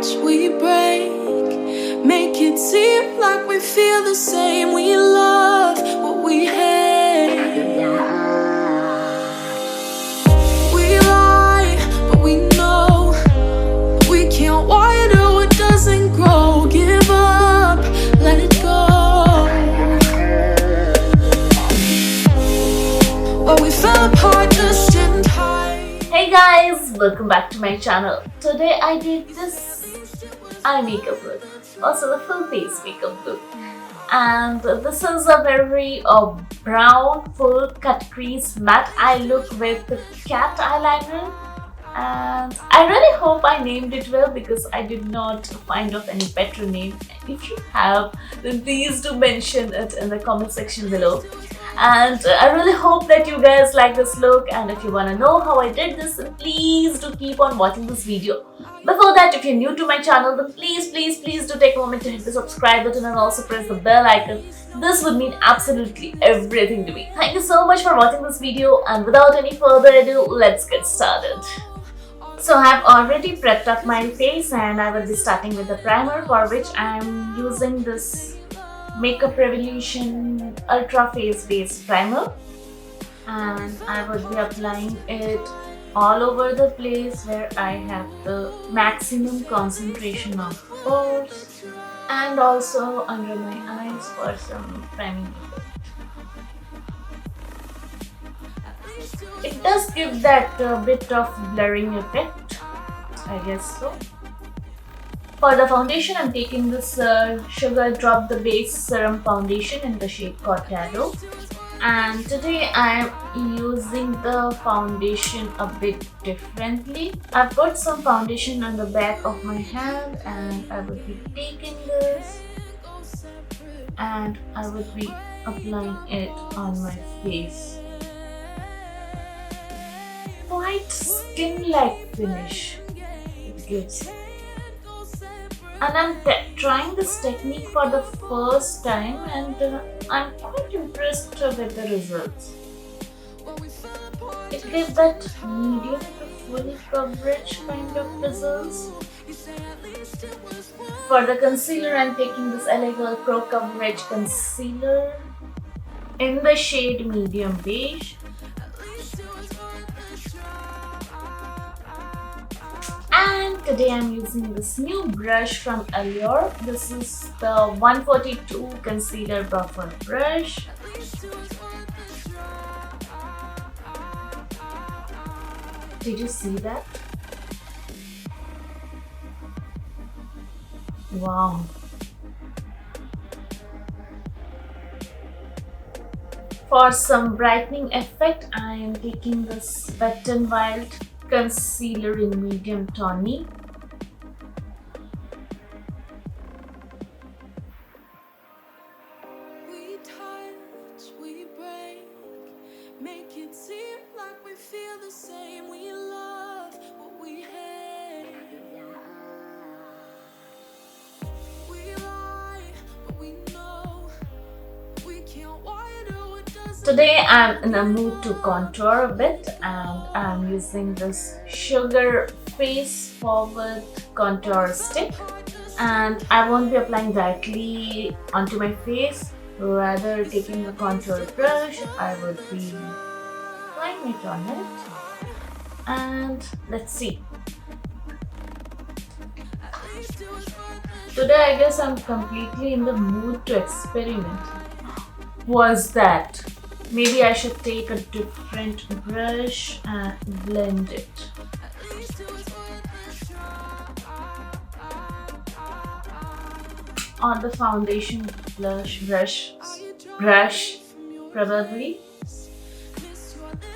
touch, we break. Make it seem like we feel the same. We love what we hate. We lie, but we know we can't water what doesn't grow. Give up, let it go. But we fell apart just in time. Hey guys, welcome back to my channel. Today I did this eye makeup look, also the full face makeup look, and this is a very brown full cut crease matte eye look with cat eyeliner. And I really hope I named it well because I did not find of any better name. If you have, then please do mention it in the comment section below. And I really hope that you guys like this look, and if you want to know how I did this, then please do keep on watching this video. Before that, if you're new to my channel, then please do take a moment to hit the subscribe button and also press the bell icon. This would mean absolutely everything to me. Thank you so much for watching this video, and without any further ado, let's get started. So I have already prepped up my face, and I will be starting with the primer, for which I am using this Makeup Revolution Ultra Face Base Primer, and I would be applying it all over the place where I have the maximum concentration of pores, and also under my eyes for some priming effect. It does give that bit of blurring effect, I guess so. For the foundation, I'm taking this Sugar Drop the Base Serum Foundation in the shade Cortado. And today I'm using the foundation a bit differently. I've put some foundation on the back of my hand, and I would be taking this and I would be applying it on my face. Quite skin-like finish it gives. And I'm trying this technique for the first time, and I'm quite impressed with the results. It gives that medium to full coverage kind of results. For the concealer, I'm taking this LA Girl Pro Coverage Concealer in the shade Medium Beige. And today I'm using this new brush from Allure. This is the 142 Concealer Buffer Brush. Did you see that? Wow. For some brightening effect, I am taking this Wet n Wild Concealer in Medium Tawny. We touch, we break. Make it seem like we feel the same. We love what we hate. We lie, but we know we can't water what doesn't. Today I'm in a mood to contour a bit, and I'm using this Sugar Face Forward Contour Stick, and I won't be applying directly onto my face, rather taking the contour brush, I would be applying it on it, and let's see. Today I guess I'm completely in the mood to experiment. Was that? Maybe I should take a different brush and blend it. Or the foundation brush probably.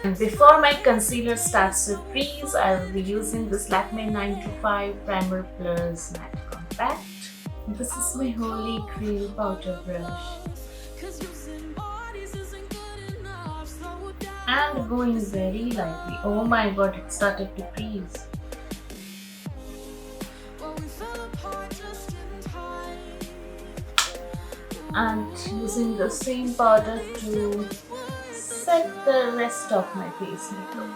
And before my concealer starts to freeze, I will be using this Lakme 925 Primer Plus Matte Compact. This is my holy grail powder brush. And going very lightly. Oh my god, it started to freeze. And using the same powder to set the rest of my face makeup.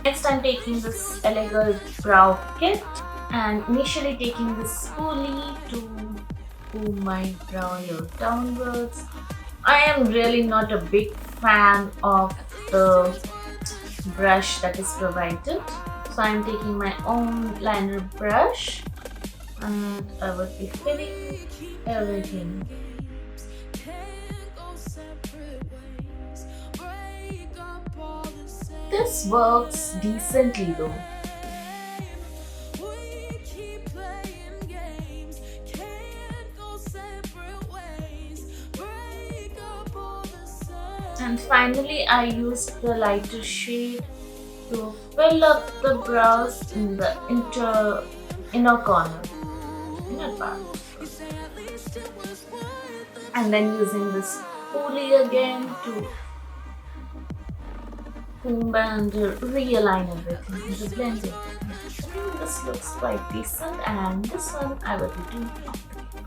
Next I'm taking this elegant brow kit and initially taking this spoolie to comb my brow hair downwards. I am really not a big fan of the brush that is provided, so I am taking my own liner brush and I would be filling everything. This works decently though. And finally I used the lighter shade to fill up the brows in the inner corner, inner part. And then using this spoolie again to comb and realign everything and to blend it. I think this looks quite decent, and this one I will be doing off the paper.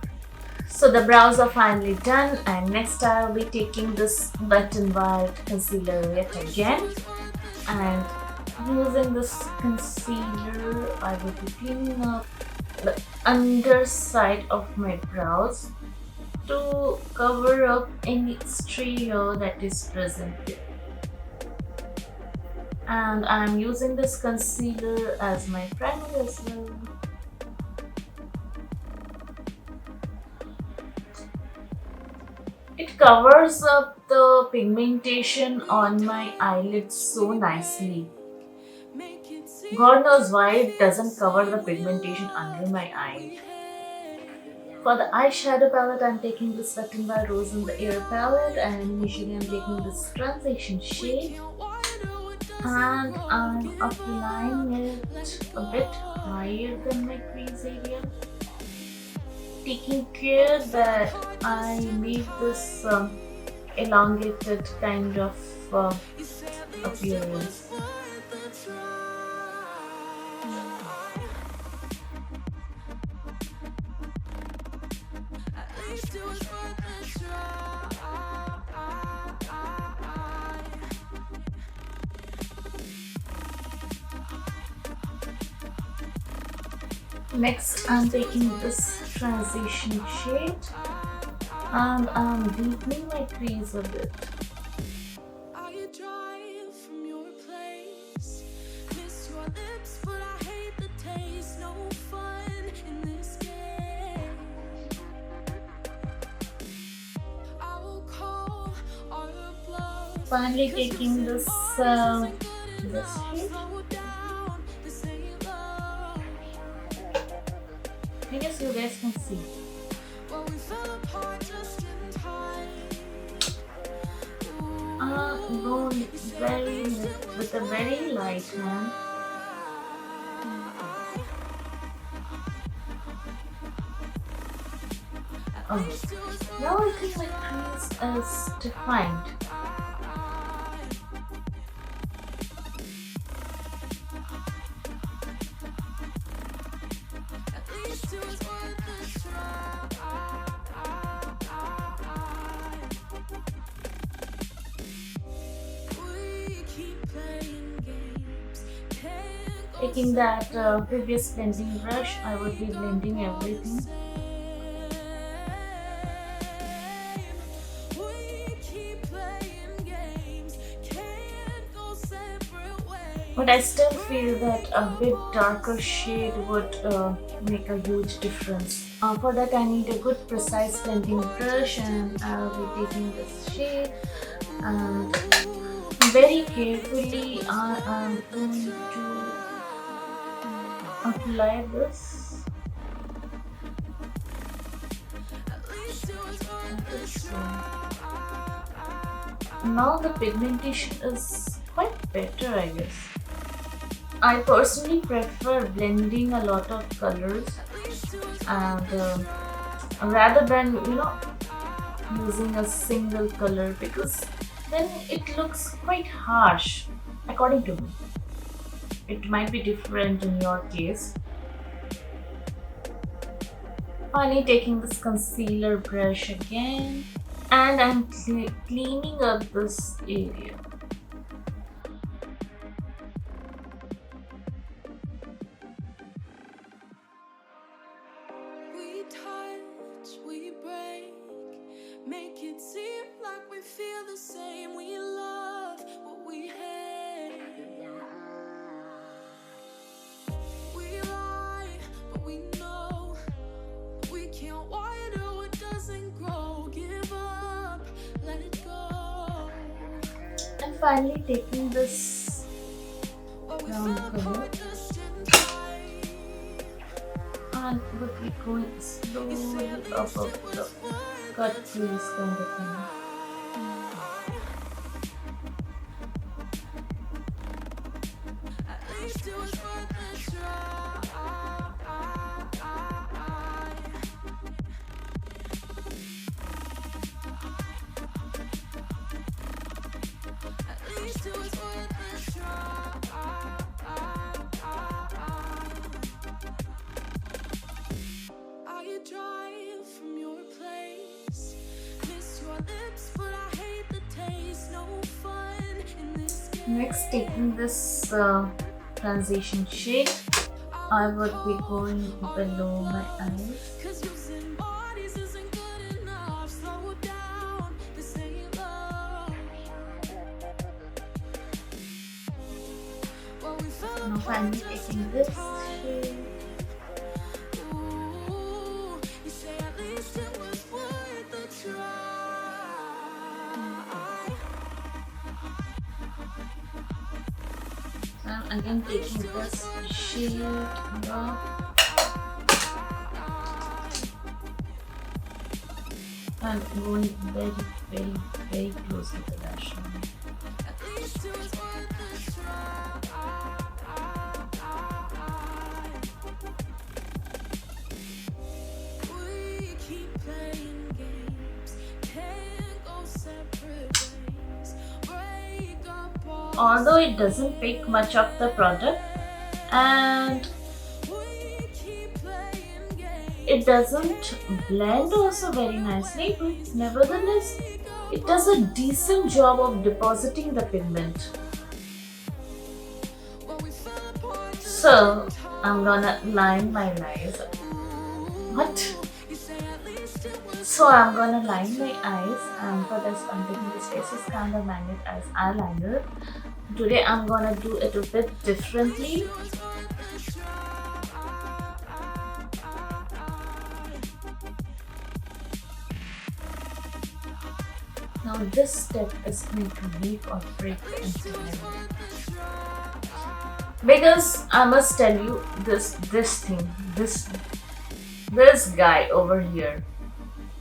So the brows are finally done, and next I will be taking this Wet n Wild concealer yet again, and using this concealer I will be cleaning up the underside of my brows to cover up any stray hair that is present there. And I am using this concealer as my primer as well. It covers up the pigmentation on my eyelids so nicely. God knows why it doesn't cover the pigmentation under my eye. For the eyeshadow palette, I'm taking this Wet n Wild Rose in the Air palette, and initially I'm taking this transition shade and I'm applying it a bit higher than my crease area, taking care that I make this elongated kind of appearance. Next, I'm taking this transition shade and I'm deepening my crease a bit. Finally, taking this shade. I guess you guys can see. Go with a very light hand. Oh, now I think my crease is defined. Taking that previous blending brush, I will be blending everything. But I still feel that a bit darker shade would make a huge difference. For that I need a good precise blending brush, and I will be taking this shade and very carefully I am going to apply this. Now the pigmentation is quite better, I guess. I personally prefer blending a lot of colors and rather than using a single color, because then it looks quite harsh according to me. It might be different in your case. Finally, taking this concealer brush again, and I'm cleaning up this area. the same. We love what we hate. We lie, but we know we can't water what doesn't grow. Give up, let it go. And finally taking this brown color and would be going slowly up of the cut crease kind of thing. At least it was worth a try. At least it was worth a try. I drive from your place. Miss your lips, but I hate the taste. No fun in this game. Next, taking this transition shade, I would be going below my eyes. 'Cause using bodies isn't good enough. Slow down, this ain't love. Well, we fell Now finally taking this shade. Ooh, you say at least it was worth a try. So I'm again taking this shade here and going very close to the lash line. At least it was worth a try. We keep playing games, can't go separate ways. Break up all. Although it doesn't pick much of the product and We keep playing games. it doesn't blend also very nicely, but nevertheless it does a decent job of depositing the pigment. Well, we fell apart. So I'm gonna line my eyes. What? You say at least it was. So I'm gonna line my eyes, and for this I'm taking this Faces Kind of Magnet as eyeliner. Today I'm gonna do it a bit differently. Now this step is going to make or break the entire look. Because I must tell you this guy over here.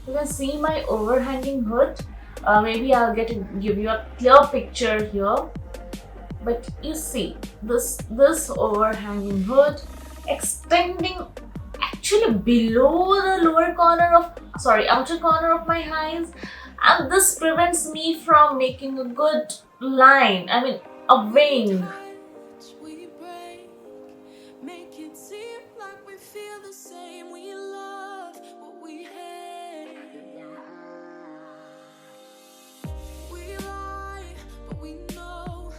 You can see my overhanging hood. Maybe I'll give you a clear picture here. But you see this overhanging hood extending actually below the outer corner of my eyes, and this prevents me from making a good line. I mean a wing. We break, make it seem like we feel the same. We love what we hate. We lie, but we know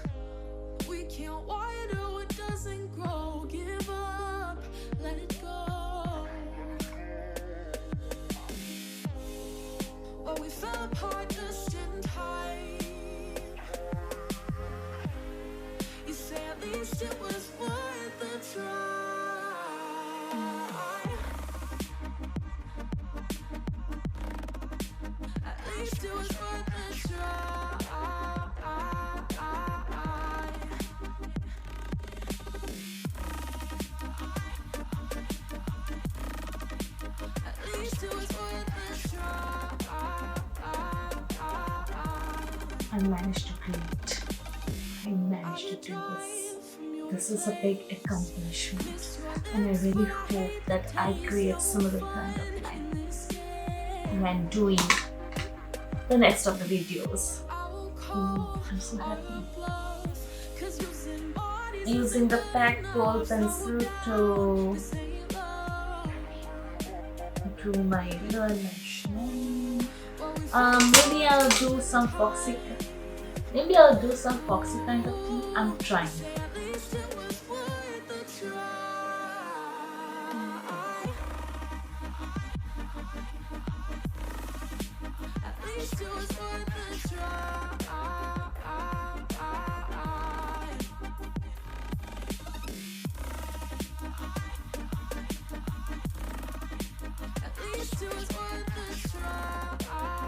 we can't water what doesn't grow. Give up, let it go. Well, we fell apart just in time. You say at least it was worth a try. At least it was worth a try. At least it was worth a try. I managed to create. I managed to do this. This is a big accomplishment, and I really hope that I create similar kind of line when doing the next of the videos. I'm so happy. Using the PAC Kohl pencil to my lower lash line. Maybe I'll do some foxy kind of thing. I'm trying. At least it was worth a try.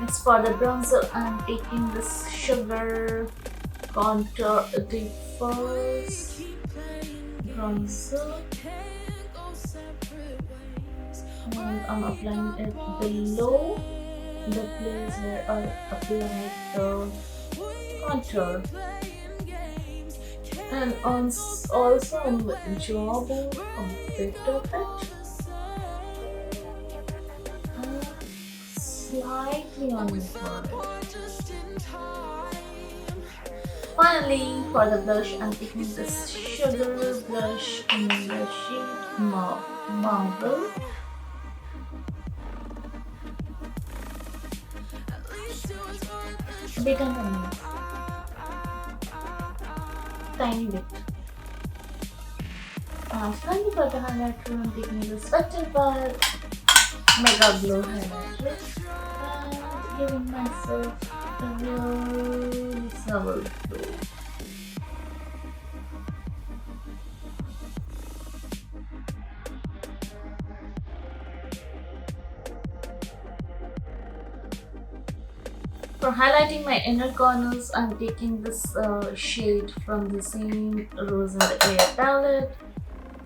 Next for the bronzer, I'm taking this sugar contour deep first bronzer, and I'm applying it below the place where I applied the contour, and also on the jawbone a bit of it, and slightly on the forehead. Finally, for the blush, I'm taking this sugar blush in the shade Mauve. A bit on the nose, tiny bit. Finally, for the highlighter, I'm taking this Vector Bar Mega Glow highlighter and giving myself a really subtle glow. For highlighting my inner corners, I'm taking this shade from the same Rose in the Air palette,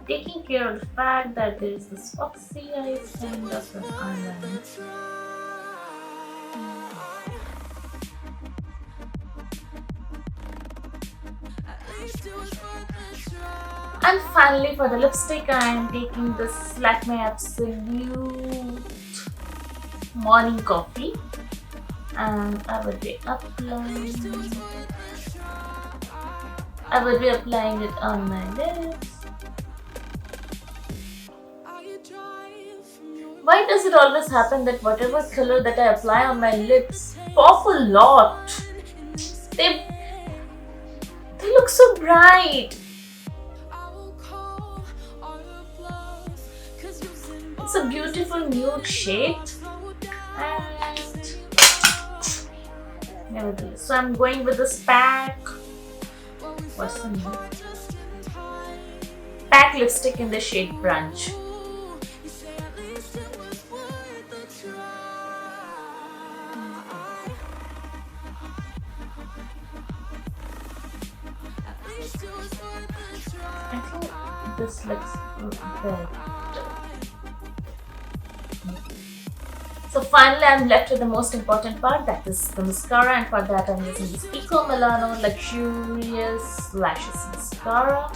taking care of the fact that there is this foxy eyes kind of an eyeliner. And finally, for the lipstick, I am taking this Lakme Absolute Morning Coffee, and I will be applying it on my lips. Why does it always happen that whatever color that I apply on my lips pop a lot? They look so bright. It's a beautiful nude shade, and nevertheless, so I'm going with this PAC. What's the name? PAC lipstick in the shade Brunch. I think this looks better. So finally, I'm left with the most important part, that is the mascara, and for that I'm using this PAC Milano Luxurious Lashes Mascara.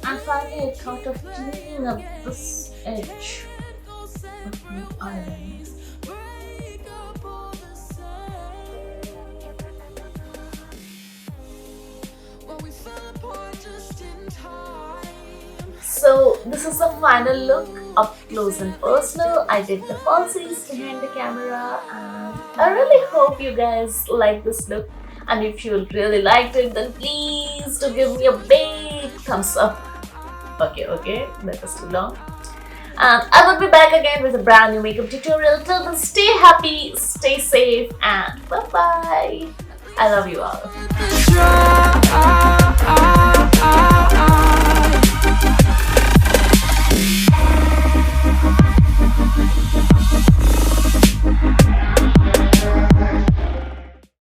And finally, I thought of cleaning up this edge of my eyeliner. So this is the final look, up close and personal. I did the falsies behind the camera, and I really hope you guys like this look. And if you really liked it, then please do give me a big thumbs up. Okay, that was too long. And I will be back again with a brand new makeup tutorial. Till then, stay happy, stay safe, and bye bye. I love you all.